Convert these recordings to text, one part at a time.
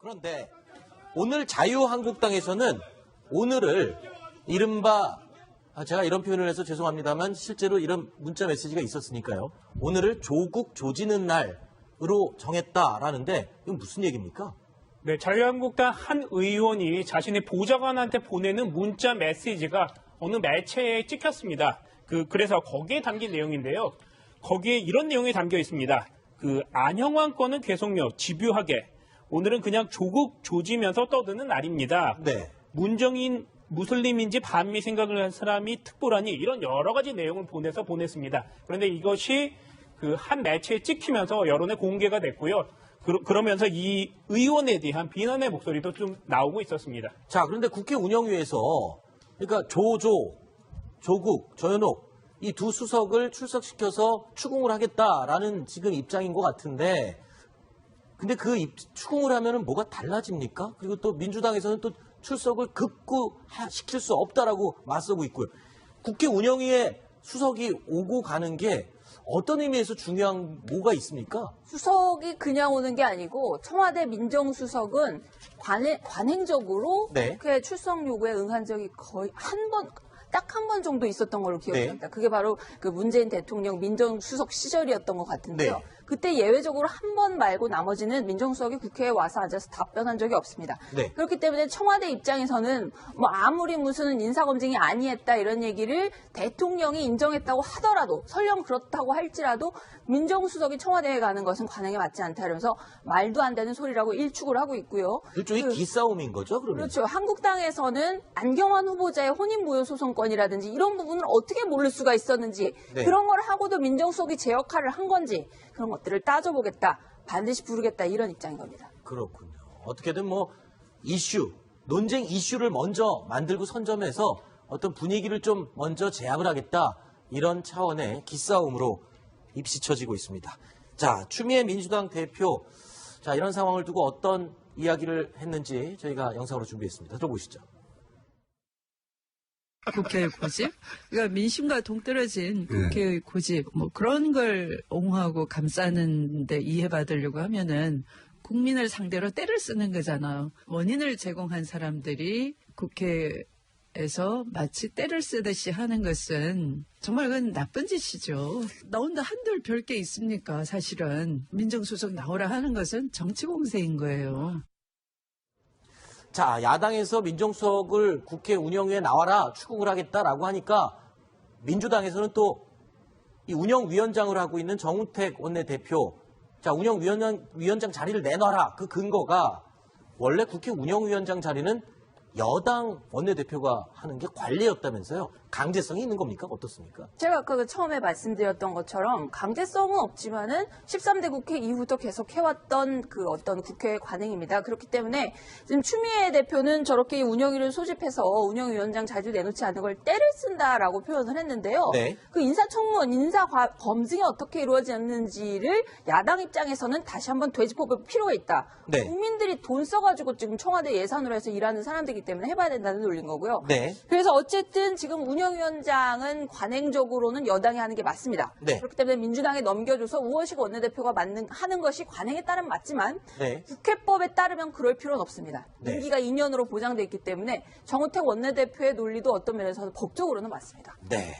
그런데 오늘 자유한국당에서는 오늘을 이른바 제가 이런 표현을 해서 죄송합니다만 실제로 이런 문자 메시지가 있었으니까요. 오늘을 조국 조지는 날으로 정했다라는데 이건 무슨 얘기입니까? 네, 자유한국당 한 의원이 자신의 보좌관한테 보내는 문자 메시지가 어느 매체에 찍혔습니다. 그래서 거기에 담긴 내용인데요. 거기에 이런 내용이 담겨 있습니다. 안형환 건은 계속요, 집요하게. 오늘은 그냥 조국 조지면서 떠드는 날입니다. 네. 문정인 무슬림인지 반미 생각을 한 사람이 특보라니 이런 여러 가지 내용을 보냈습니다. 그런데 이것이 한 매체에 찍히면서 여론에 공개가 됐고요. 그러면서 이 의원에 대한 비난의 목소리도 좀 나오고 있었습니다. 자, 그런데 국회 운영위에서 그러니까 조국, 조현옥 이 두 수석을 출석시켜서 추궁을 하겠다라는 지금 입장인 것 같은데 근데 추궁을 하면은 뭐가 달라집니까? 그리고 또 민주당에서는 또 출석을 급구시킬 수 없다라고 맞서고 있고요. 국회 운영위에 수석이 오고 가는 게 어떤 의미에서 중요한 뭐가 있습니까? 수석이 그냥 오는 게 아니고 청와대 민정수석은 관행적으로 네. 국회 출석 요구에 응한 적이 거의 딱 한 번 정도 있었던 걸로 기억합니다. 네. 그게 바로 문재인 대통령 민정수석 시절이었던 것 같은데요. 네. 그때 예외적으로 한 번 말고 나머지는 민정수석이 국회에 와서 앉아서 답변한 적이 없습니다. 네. 그렇기 때문에 청와대 입장에서는 아무리 무슨 인사검증이 아니했다 이런 얘기를 대통령이 인정했다고 하더라도 설령 그렇다고 할지라도 민정수석이 청와대에 가는 것은 관행에 맞지 않다 이러면서 말도 안 되는 소리라고 일축을 하고 있고요. 일종의 기싸움인 거죠, 그러면? 그렇죠. 한국당에서는 안경환 후보자의 혼인무효소송권이라든지 이런 부분을 어떻게 모를 수가 있었는지 네. 그런 걸 하고도 민정수석이 제 역할을 한 건지 그런 것들을 따져보겠다. 반드시 부르겠다. 이런 입장인 겁니다. 그렇군요. 어떻게든 논쟁 이슈를 먼저 만들고 선점해서 어떤 분위기를 좀 먼저 제압을 하겠다. 이런 차원의 기싸움으로 입시쳐지고 있습니다. 자, 추미애 민주당 대표. 자, 이런 상황을 두고 어떤 이야기를 했는지 저희가 영상으로 준비했습니다. 들어보시죠. 국회의 고집? 그러니까 민심과 동떨어진 국회의 고집, 그런 걸 옹호하고 감싸는 데 이해받으려고 하면은 국민을 상대로 때를 쓰는 거잖아요. 원인을 제공한 사람들이 국회에서 마치 때를 쓰듯이 하는 것은 정말 그건 나쁜 짓이죠. 나온다 한들 별 게 있습니까? 사실은 민정수석 나오라 하는 것은 정치 공세인 거예요. 자, 야당에서 민정수석을 국회 운영위에 나와라 추궁을 하겠다라고 하니까 민주당에서는 또 이 운영위원장을 하고 있는 정우택 원내대표, 자, 운영위원장 자리를 내놔라. 그 근거가 원래 국회 운영위원장 자리는 여당 원내대표가 하는 게 관례였다면서요. 강제성이 있는 겁니까? 어떻습니까? 제가 아까 처음에 말씀드렸던 것처럼 강제성은 없지만은 13대 국회 이후부터 계속 해왔던 어떤 국회의 관행입니다. 그렇기 때문에 지금 추미애 대표는 저렇게 운영위를 소집해서 운영위원장 자리를 내놓지 않는 걸 때를 쓴다라고 표현을 했는데요. 네. 인사청문, 인사검증이 어떻게 이루어졌는지를 야당 입장에서는 다시 한번 되짚어볼 필요가 있다. 네. 국민들이 돈 써가지고 지금 청와대 예산으로 해서 일하는 사람들이기 때문에 해봐야 된다는 논리인 거고요. 네. 그래서 어쨌든 지금 운영위원장은 관행적으로는 여당이 하는 게 맞습니다. 네. 그렇기 때문에 민주당에 넘겨줘서 우원식 원내대표가 하는 것이 관행에 따르면 맞지만 네. 국회법에 따르면 그럴 필요는 없습니다. 네. 임기가 2년으로 보장돼 있기 때문에 정우택 원내대표의 논리도 어떤 면에서는 법적으로는 맞습니다. 네.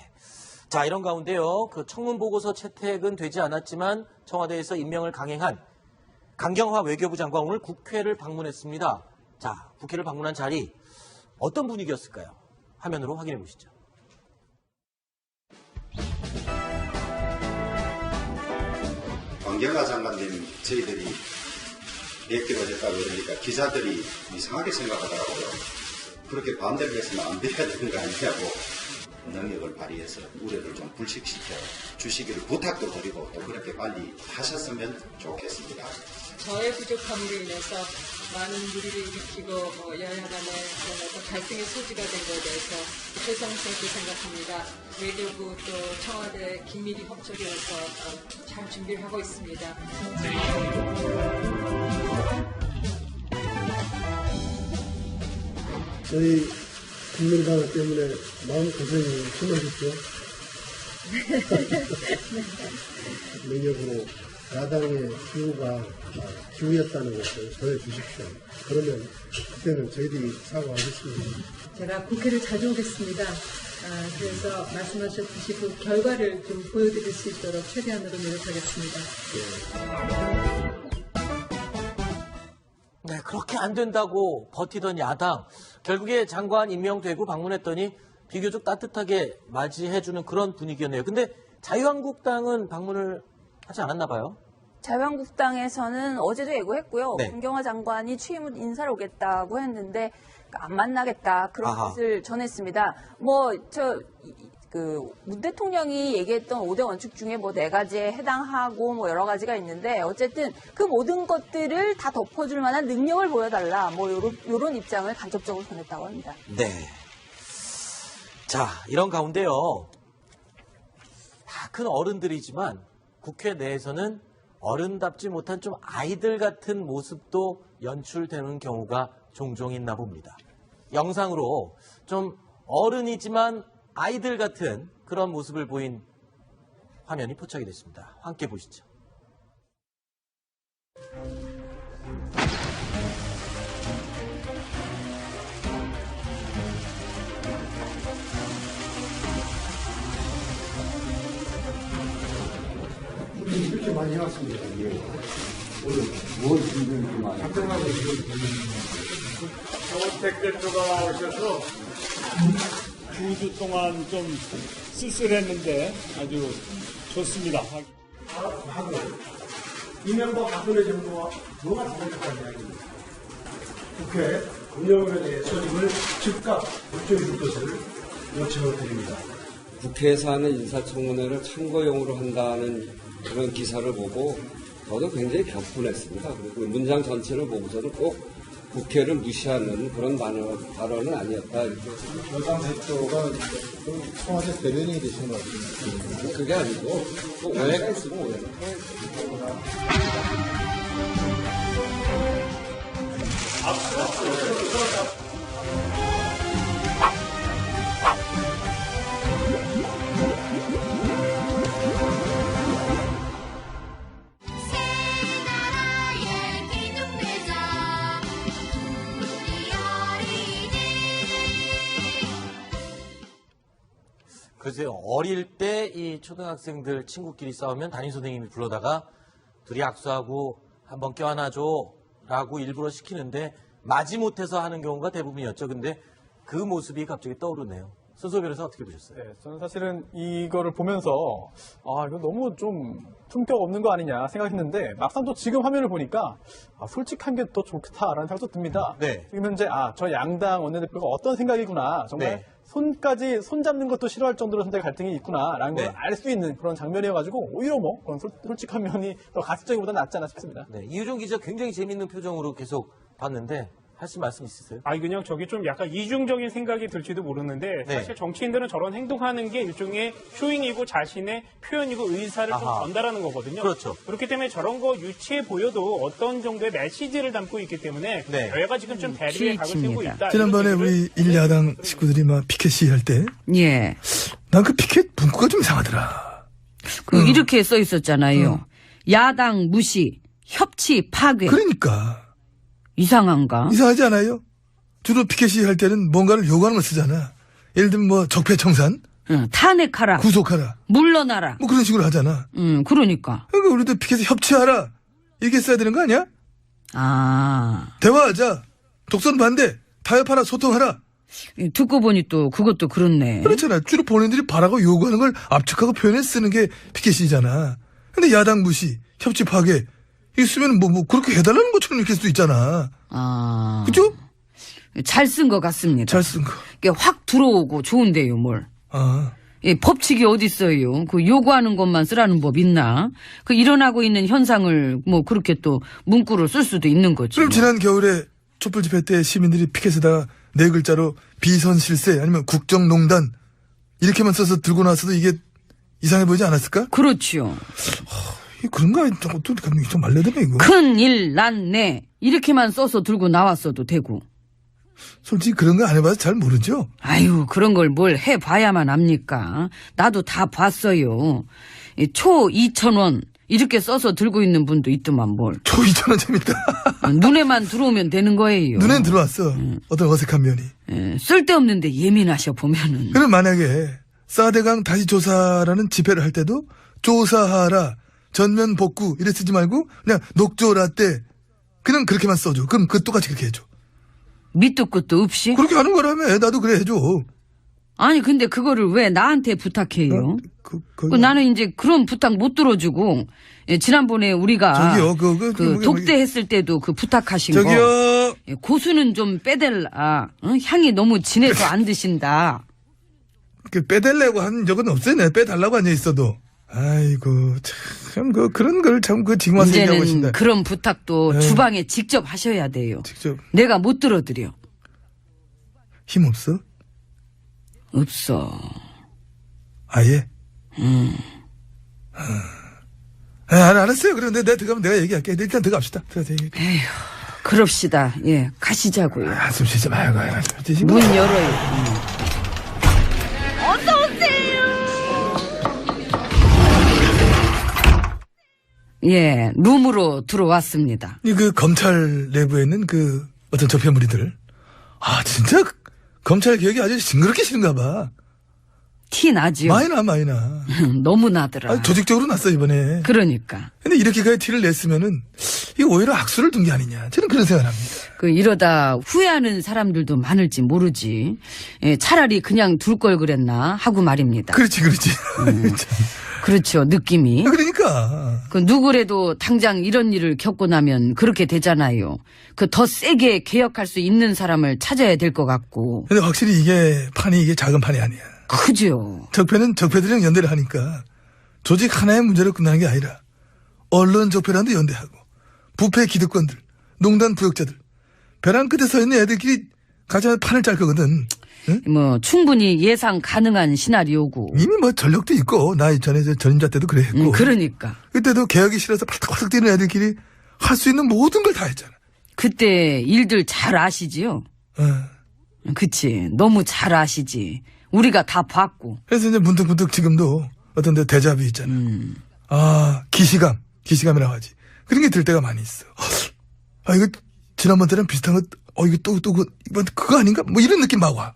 자, 이런 가운데요. 청문보고서 채택은 되지 않았지만 청와대에서 임명을 강행한 강경화 외교부 장관 오늘 국회를 방문했습니다. 자, 국회를 방문한 자리 어떤 분위기였을까요? 화면으로 확인해 보시죠. 강경화 장관님 저희들이 몇 개월 됐다고 그러니까 기자들이 이상하게 생각하더라고요. 그렇게 반대를 해서는 안 돼야 되는 거 아니냐고 능력을 발휘해서 우려를 좀 불식시켜 주시기를 부탁도 드리고 또 그렇게 빨리 하셨으면 좋겠습니다. 저의 부족함으로 인해서 많은 무리를 일으키고 여야 간의 어떤 갈등의 소지가 된 것에 대해서 죄송스럽게 생각합니다. 외교부 또 청와대 긴밀히 협조해서 잘 준비를 하고 있습니다. 저희 국민당 때문에 마음고생이 심하셨죠? 능력으로 야당의 기우였다는 것을 전해주십시오. 그러면 그때는 저희들이 사과하겠습니다. 제가 국회를 자주 오겠습니다. 그래서 말씀하셨듯이 그 결과를 좀 보여드릴 수 있도록 최대한으로 노력하겠습니다. 네, 그렇게 안 된다고 버티던 야당. 결국에 장관 임명되고 방문했더니 비교적 따뜻하게 맞이해주는 그런 분위기였네요. 근데 자유한국당은 방문을 하지 않았나 봐요. 자유한국당에서는 어제도 예고했고요. 네. 김경화 장관이 취임 후 인사를 오겠다고 했는데 안 만나겠다 그런 아하. 뜻을 전했습니다. 문 대통령이 얘기했던 5대 원칙 중에 뭐 4가지에 해당하고 뭐 여러 가지가 있는데 어쨌든 그 모든 것들을 다 덮어줄 만한 능력을 보여달라 뭐 요런 입장을 간접적으로 전했다고 합니다. 네. 자, 이런 가운데요. 다 큰 어른들이지만 국회 내에서는 어른답지 못한 좀 아이들 같은 모습도 연출되는 경우가 종종 있나 봅니다. 영상으로 좀 어른이지만 아이들 같은 그런 모습을 보인 화면이 포착이 됐습니다. 함께 보시죠. 이렇게 많이 해왔습니다. 뭘 준비를 많이 답변하고 지금 대표가 오셔서 2주 동안 좀 쓸쓸했는데 아주 좋습니다. 하고 이명박 박근혜 정부와 뭐가 다를까는 이야기입니다. 국회 운영에 대해 소집을 즉각 협조해 줄 것을 요청을 드립니다. 국회에서 하는 인사청문회를 참고용으로 한다는 그런 기사를 보고 저도 굉장히 격분했습니다. 그리고 문장 전체를 보고서는 꼭 국회를 무시하는 그런 발언은 아니었다. 이렇게 여당 대표가 청와대 대변인이 되신 것 같습니다. 그게 아니고 또 오해가 있으면 오해는 글쎄요, 어릴 때 이 초등학생들 친구끼리 싸우면 담임 선생님이 불러다가 둘이 악수하고 한번 껴안아줘 라고 일부러 시키는데 마지못해서 하는 경우가 대부분이었죠. 근데 그 모습이 갑자기 떠오르네요. 손소 변호사 어떻게 보셨어요? 네, 저는 사실은 이거를 보면서 이거 너무 좀 품격 없는 거 아니냐 생각했는데 막상 또 지금 화면을 보니까 솔직한 게 더 좋다라는 생각도 듭니다. 네. 지금 현재 저 양당 원내대표가 어떤 생각이구나 정말 네. 손 잡는 것도 싫어할 정도로 현재 갈등이 있구나라는 네. 걸 알 수 있는 그런 장면이어가지고 오히려 뭐 그런 솔직한 면이 더 가식적이보다 낫지 않나 싶습니다. 네, 이유정 기자 굉장히 재밌는 표정으로 계속 봤는데 하실 말씀 있으세요? 그냥 저게 좀 약간 이중적인 생각이 들지도 모르는데 네. 사실 정치인들은 저런 행동하는 게 일종의 쇼잉이고 자신의 표현이고 의사를 좀 아하. 전달하는 거거든요. 그렇죠. 그렇기 때문에 저런 거 유치해 보여도 어떤 정도의 메시지를 담고 있기 때문에 네. 여야가 지금 좀 대립의 각을 세우고 있다. 지난번에 이런 우리 일야당 식구들이 막 피켓 시위할 때, 예. 난 그 피켓 문구가 좀 이상하더라. 이렇게 써 있었잖아요. 야당 무시, 협치 파괴. 그러니까. 이상한가? 이상하지 않아요? 주로 피켓 시위할 때는 뭔가를 요구하는 걸 쓰잖아. 예를 들면 뭐 적폐청산, 탄핵하라. 구속하라, 물러나라. 뭐 그런 식으로 하잖아. 그러니까. 그러니까 우리도 피켓에 협치하라. 이렇게 써야 되는 거 아니야? 대화하자. 독선 반대. 타협하라. 소통하라. 듣고 보니 또 그것도 그렇네. 그렇잖아. 주로 본인들이 바라고 요구하는 걸 압축하고 표현해 쓰는 게 피켓 시위잖아. 근데 야당 무시, 협치 파괴. 이거 쓰면 뭐 그렇게 해달라는 것처럼 이렇게 수도 있잖아. 그죠? 잘 쓴 것 같습니다. 잘 쓴 거. 이게 확 들어오고 좋은데요, 뭘. 법칙이 어딨어요. 그 요구하는 것만 쓰라는 법 있나? 그 일어나고 있는 현상을 뭐 그렇게 또 문구로 쓸 수도 있는 거죠. 그럼 지난 겨울에 촛불 집회 때 시민들이 피켓에다가 4글자로 비선실세 아니면 국정농단 이렇게만 써서 들고 나서도 이게 이상해 보이지 않았을까? 그렇죠. 그런 거 또 좀 말려드네 이거. 큰일 났네. 이렇게만 써서 들고 나왔어도 되고. 솔직히 그런 거 안 해봐서 잘 모르죠? 아유, 그런 걸 뭘 해봐야만 압니까? 나도 다 봤어요. 초 2,000원, 이렇게 써서 들고 있는 분도 있더만 뭘. 저 2,000원 재밌다. 눈에만 들어오면 되는 거예요. 눈엔 들어왔어. 어떤 어색한 면이. 쓸데없는데 예민하셔 보면은. 그럼 만약에 사대강 다시 조사라는 집회를 할 때도 조사하라, 전면 복구 이래 쓰지 말고 그냥 녹조라떼 그냥 그렇게만 써줘. 그럼 그 똑같이 그렇게 해줘. 밑도 끝도 없이? 그렇게 하는 거라며. 나도 그래 해줘. 아니 근데 그거를 왜 나한테 부탁해요? 나는 이제 그런 부탁 못 들어주고 지난번에 우리가 저기요, 독대 했을 때도 그 부탁하신 저기요. 거 고수는 좀 빼달라. 향이 너무 진해서 안 드신다. 빼달라고 한 적은 없어요. 내가 빼달라고 앉아 있어도. 아이고 참 그런 걸 참 지금 와서 얘기하고 이제는 계신다. 그런 부탁도 에이. 주방에 직접 하셔야 돼요. 직접. 내가 못 들어드려. 힘 없어? 없어. 아예? 알았어요. 그럼 내가 들어가면 내가 얘기할게. 일단 들어갑시다. 들어가서 얘기해. 에휴, 그럽시다. 예, 가시자고요. 한숨 쉬지 말고. 문 열어요. 예, 룸으로 들어왔습니다. 그 검찰 내부에 있는 그 어떤 적폐무리들. 진짜 검찰 개혁이 아주 징그럽게 싫은가 봐. 티 나지요? 많이 나. 너무 나더라. 조직적으로 났어 이번에. 그러니까. 근데 이렇게까지 티를 냈으면은 이게 오히려 악수를 둔 게 아니냐. 저는 그런 생각을 합니다. 이러다 후회하는 사람들도 많을지 모르지. 예, 차라리 그냥 둘 걸 그랬나 하고 말입니다. 그렇지. 그렇죠, 느낌이. 그러니까. 누구래도 당장 이런 일을 겪고 나면 그렇게 되잖아요. 더 세게 개혁할 수 있는 사람을 찾아야 될 것 같고. 근데 확실히 이게 작은 판이 아니야. 크죠. 적폐는 적폐들이랑 연대를 하니까 조직 하나의 문제로 끝나는 게 아니라 언론 적폐랑도 연대하고 부패 기득권들, 농단 부역자들, 벼랑 끝에 서 있는 애들끼리 같이 판을 짤 거거든. 응? 충분히 예상 가능한 시나리오고. 이미 전력도 있고 나 전에 전임자 때도 그래 했고. 그러니까. 그때도 개혁이 싫어서 팔딱팔딱 뛰는 애들끼리 할 수 있는 모든 걸 다 했잖아. 그때 일들 잘 아시지요? 그치. 너무 잘 아시지. 우리가 다 봤고. 그래서 이제 문득문득 지금도 어떤 데 대자뷰 있잖아. 기시감이라고 하지. 그런 게 들 때가 많이 있어. 이거 지난번 때랑 비슷한 거, 이거 이번 그거 아닌가? 이런 느낌 막 와.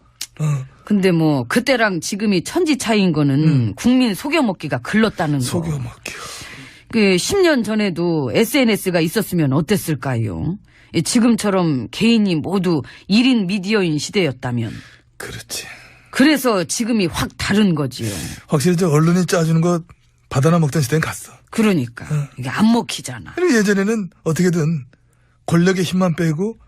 근데 그때랑 지금이 천지 차이인 거는 국민 속여먹기가 글렀다는 거. 속여먹기요. 10년 전에도 SNS가 있었으면 어땠을까요? 지금처럼 개인이 모두 1인 미디어인 시대였다면. 그렇지. 그래서 지금이 확 다른 거지요. 확실히 언론이 짜주는 거 받아나 먹던 시대는 갔어. 그러니까. 이게 안 먹히잖아. 그리고 예전에는 어떻게든 권력의 힘만 빼고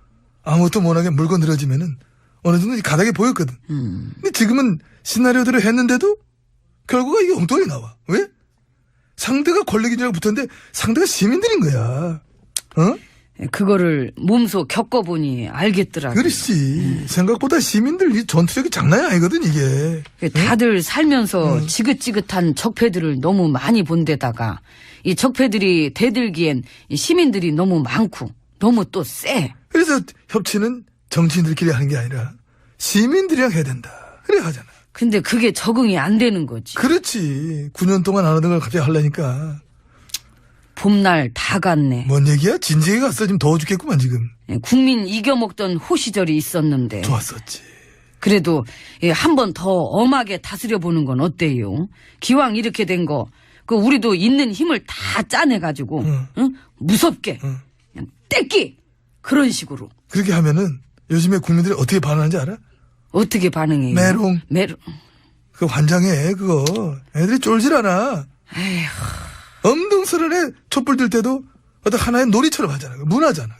아무것도 못하게 물고 늘어지면은 어느 정도 가닥이 보였거든. 근데 지금은 시나리오대로 했는데도 결과가 이게 엉뚱하게 나와. 왜? 상대가 권력인 줄 알고 붙었는데 상대가 시민들인 거야. 그거를 몸소 겪어보니 알겠더라고요. 그렇지. 생각보다 시민들 이 전투력이 장난이 아니거든 이게. 다들 살면서 지긋지긋한 적폐들을 너무 많이 본 데다가 이 적폐들이 대들기엔 시민들이 너무 많고 너무 또 세. 그래서 협치는 정치인들끼리 하는 게 아니라 시민들이랑 해야 된다. 그래 하잖아. 근데 그게 적응이 안 되는 거지. 그렇지. 9년 동안 안 하던 걸 갑자기 하려니까. 봄날 다 갔네. 뭔 얘기야? 진지하게 갔어. 지금 더워 죽겠구만 지금. 국민 이겨먹던 호시절이 있었는데. 좋았었지. 그래도 한 번 더 엄하게 다스려보는 건 어때요? 기왕 이렇게 된 거 우리도 있는 힘을 다 짜내가지고 응? 무섭게 그냥 떼끼 그런 식으로. 그렇게 하면은 요즘에 국민들이 어떻게 반응하는지 알아? 어떻게 반응해요? 메롱. 그 환장해 그거. 애들이 쫄질 않아. 에휴. 엄동설한에 촛불 들 때도 어떤 하나의 놀이처럼 하잖아. 문화잖아.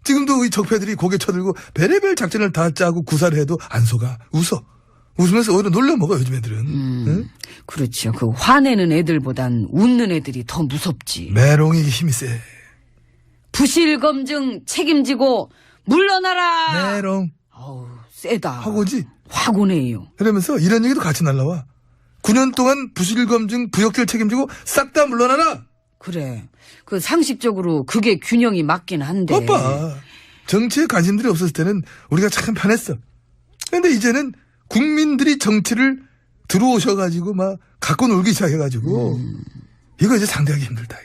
지금도 이 적폐들이 고개 쳐들고 별의별 작전을 다 짜고 구사를 해도 안 속아. 웃으면서 오히려 놀려먹어 요즘 애들은. 응? 그렇죠. 화내는 애들보단 웃는 애들이 더 무섭지. 메롱이 힘이 세. 부실검증 책임지고 물러나라. 메롱. 세다. 하고지. 확 오네요. 그러면서 이런 얘기도 같이 날라와. 9년 동안 부실검증 부역질 책임지고 싹 다 물러나라. 그래. 상식적으로 그게 균형이 맞긴 한데. 봐봐. 정치에 관심들이 없었을 때는 우리가 참 편했어. 근데 이제는 국민들이 정치를 들어오셔가지고 막 갖고 놀기 시작해가지고 이거 이제 상대하기 힘들다.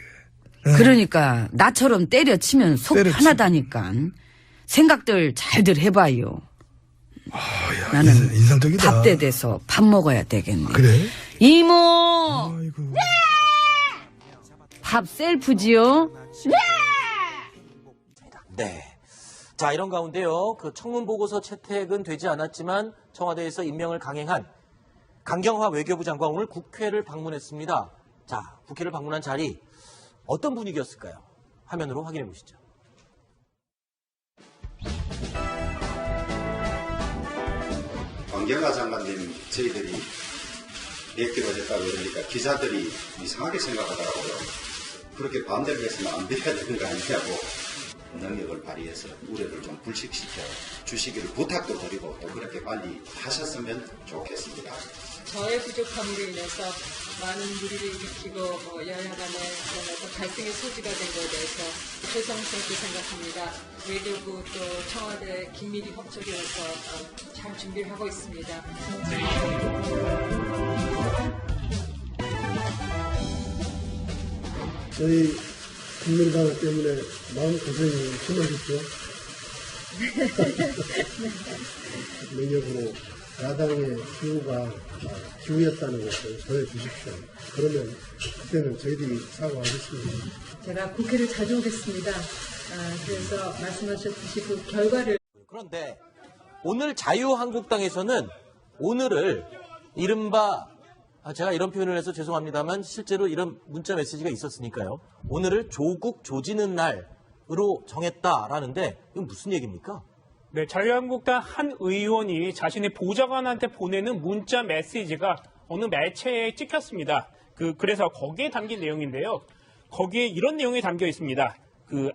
이게. 그러니까 나처럼 때려치면 속 때려치- 편하다니까. 생각들 잘들 해봐요. 야, 나는 인상적이다. 밥때 돼서 밥 먹어야 되겠네. 그래? 이모! 아이고. 밥 셀프지요? 네. 자, 이런 가운데요. 그 청문 보고서 채택은 되지 않았지만 청와대에서 임명을 강행한 강경화 외교부 장관 오늘 국회를 방문했습니다. 자, 국회를 방문한 자리 어떤 분위기였을까요? 화면으로 확인해 보시죠. 강경화 장관님 저희들이 얘기가 됐다고 그러니까 기자들이 이상하게 생각하더라고요. 그렇게 반대를 해서는 안 돼야 되는 거 아니냐고 능력을 발휘해서 우려를 좀 불식시켜 주시기를 부탁도 드리고 또 그렇게 빨리 하셨으면 좋겠습니다. 저의 부족함으로 인해서 많은 무리를 일으키고 여야 간의 그런 어떤 갈등의 소지가 된 것에 대해서 죄송스럽게 생각합니다. 외교부 또 청와대 긴밀히 협조해서 잘 준비를 하고 있습니다. 저희 국민당 때문에 마음고생이 심하겠죠. 능력으로 야당의 기우였다는 것을 전해주십시오. 그러면 그때는 저희들이 사과하겠습니다. 제가 국회를 자주 오겠습니다. 그래서 말씀하셨듯이 그 결과를 그런데 오늘 자유한국당에서는 오늘을 이른바 제가 이런 표현을 해서 죄송합니다만 실제로 이런 문자 메시지가 있었으니까요. 오늘을 조국 조지는 날으로 정했다라는데 이건 무슨 얘기입니까? 네, 자유한국당 한 의원이 자신의 보좌관한테 보내는 문자 메시지가 어느 매체에 찍혔습니다. 그래서 거기에 담긴 내용인데요. 거기에 이런 내용이 담겨 있습니다.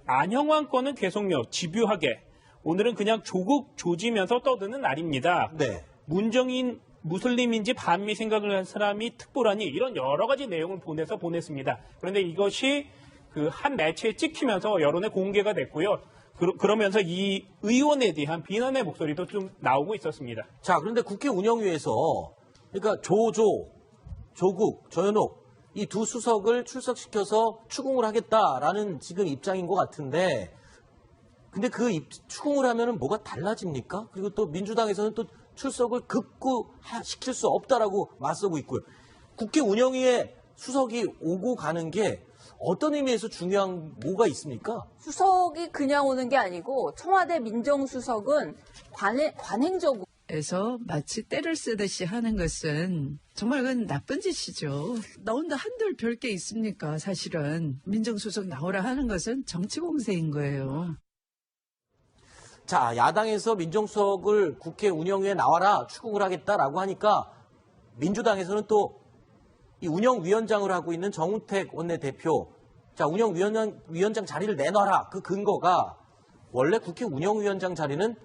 안형환 건은 계속력 집요하게 오늘은 그냥 조국 조지면서 떠드는 날입니다. 네. 문정인 무슬림인지 반미 생각을 한 사람이 특보라니 이런 여러 가지 내용을 보냈습니다. 그런데 이것이 한 매체에 찍히면서 여론에 공개가 됐고요. 그러면서 이 의원에 대한 비난의 목소리도 좀 나오고 있었습니다. 자, 그런데 국회 운영위에서 그러니까 조국, 조현옥 이 두 수석을 출석시켜서 추궁을 하겠다라는 지금 입장인 것 같은데 근데 추궁을 하면은 뭐가 달라집니까? 그리고 또 민주당에서는 또 출석을 급구시킬 수 없다라고 맞서고 있고요. 국회 운영위에 수석이 오고 가는 게 어떤 의미에서 중요한 뭐가 있습니까? 수석이 그냥 오는 게 아니고 청와대 민정수석은 관행적으로 에서 마치 때를 쓰듯이 하는 것은 정말 그건 나쁜 짓이죠. 나온다 한들 별 게 있습니까? 사실은 민정수석 나오라 하는 것은 정치 공세인 거예요. 자, 야당에서 민정수석을 국회 운영위에 나와라 추궁을 하겠다라고 하니까 민주당에서는 또 이 운영위원장을 하고 있는 정우택 원내대표, 자, 운영위원장 자리를 내놔라. 그 근거가 원래 국회 운영위원장 자리는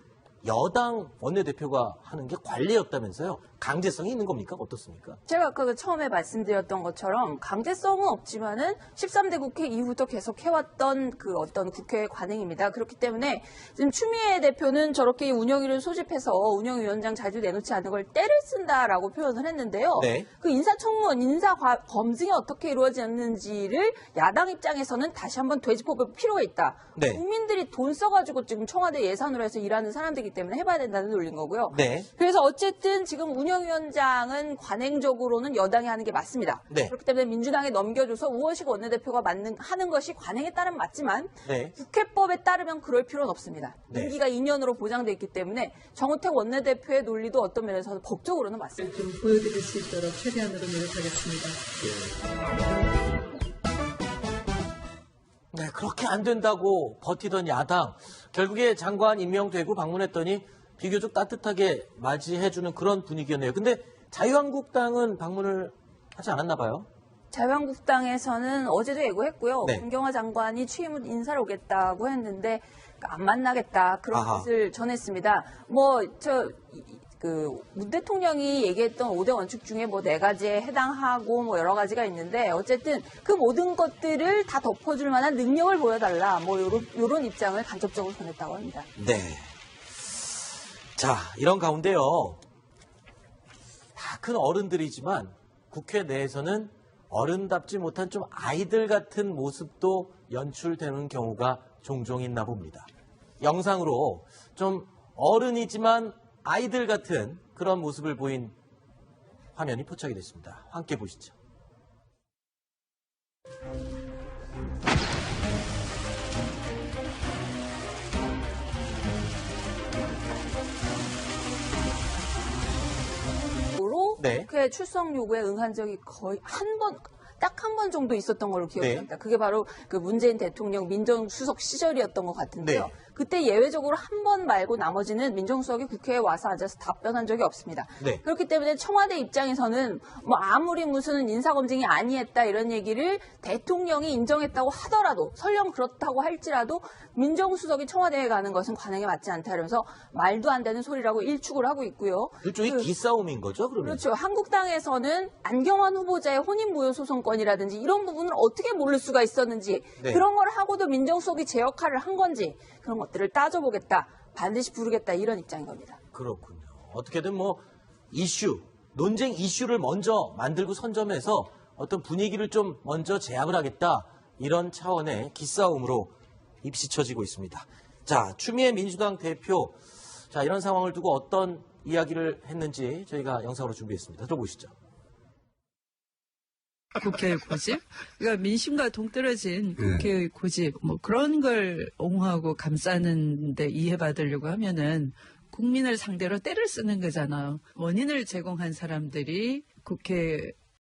여당 원내대표가 하는 게 관례였다면서요. 강제성이 있는 겁니까? 어떻습니까? 제가 아까 처음에 말씀드렸던 것처럼 강제성은 없지만은 13대 국회 이후부터 계속 해왔던 어떤 국회의 관행입니다. 그렇기 때문에 지금 추미애 대표는 저렇게 운영위를 소집해서 운영위원장 자주 내놓지 않은 걸 때를 쓴다라고 표현을 했는데요. 네. 그 인사청문, 검증이 어떻게 이루어졌는지를 야당 입장에서는 다시 한번 되짚어볼 필요가 있다. 네. 국민들이 돈 써가지고 지금 청와대 예산으로 해서 일하는 사람들이기 때문에 해봐야 된다는 논리인 거고요. 네. 그래서 어쨌든 지금 운영위원장은 관행적으로는 여당이 하는 게 맞습니다. 네. 그렇기 때문에 민주당에 넘겨줘서 우원식 원내대표가 하는 것이 관행에 따르면 맞지만 네. 국회법에 따르면 그럴 필요는 없습니다. 네. 임기가 2년으로 보장돼 있기 때문에 정우택 원내대표의 논리도 어떤 면에서는 법적으로는 맞습니다. 좀 보여드릴 수 있도록 최대한으로 노력하겠습니다. 네, 그렇게 안 된다고 버티던 야당. 결국에 장관 임명되고 방문했더니 비교적 따뜻하게 맞이해주는 그런 분위기였네요. 근데 자유한국당은 방문을 하지 않았나 봐요. 자유한국당에서는 어제도 예고했고요. 네. 강경화 장관이 취임 후 인사를 오겠다고 했는데 안 만나겠다 그런 아하. 뜻을 전했습니다. 문 대통령이 얘기했던 5대 원칙 중에 4가지에 해당하고 여러 가지가 있는데 어쨌든 그 모든 것들을 다 덮어줄 만한 능력을 보여달라 요런 입장을 간접적으로 전했다고 합니다. 네. 자, 이런 가운데요. 다 큰 어른들이지만 국회 내에서는 어른답지 못한 좀 아이들 같은 모습도 연출되는 경우가 종종 있나 봅니다. 영상으로 좀 어른이지만 아이들 같은 그런 모습을 보인 화면이 포착이 됐습니다. 함께 보시죠. 네. 국회 출석 요구에 응한 적이 거의 딱 한 번 정도 있었던 걸로 기억합니다. 네. 그게 바로 그 문재인 대통령 민정수석 시절이었던 것 같은데요. 네. 그때 예외적으로 한 번 말고 나머지는 민정수석이 국회에 와서 앉아서 답변한 적이 없습니다. 네. 그렇기 때문에 청와대 입장에서는 뭐 아무리 무슨 인사검증이 아니했다 이런 얘기를 대통령이 인정했다고 하더라도 설령 그렇다고 할지라도 민정수석이 청와대에 가는 것은 관행에 맞지 않다 이러면서 말도 안 되는 소리라고 일축을 하고 있고요. 일종의 기싸움인 거죠, 그러면? 그렇죠. 한국당에서는 안경환 후보자의 혼인무효 소송권이라든지 이런 부분을 어떻게 모를 수가 있었는지 네. 그런 걸 하고도 민정수석이 제 역할을 한 건지 그런 것들을 따져보겠다. 반드시 부르겠다. 이런 입장인 겁니다. 그렇군요. 어떻게든 뭐 논쟁 이슈를 먼저 만들고 선점해서 어떤 분위기를 좀 먼저 제압을 하겠다. 이런 차원의 기싸움으로 입시쳐지고 있습니다. 자, 추미애 민주당 대표. 자, 이런 상황을 두고 어떤 이야기를 했는지 저희가 영상으로 준비했습니다. 들어보시죠. 국회의 고집? 그러니까 민심과 동떨어진 국회의 고집, 뭐 그런 걸 옹호하고 감싸는데 이해받으려고 하면은 국민을 상대로 때를 쓰는 거잖아요. 원인을 제공한 사람들이 국회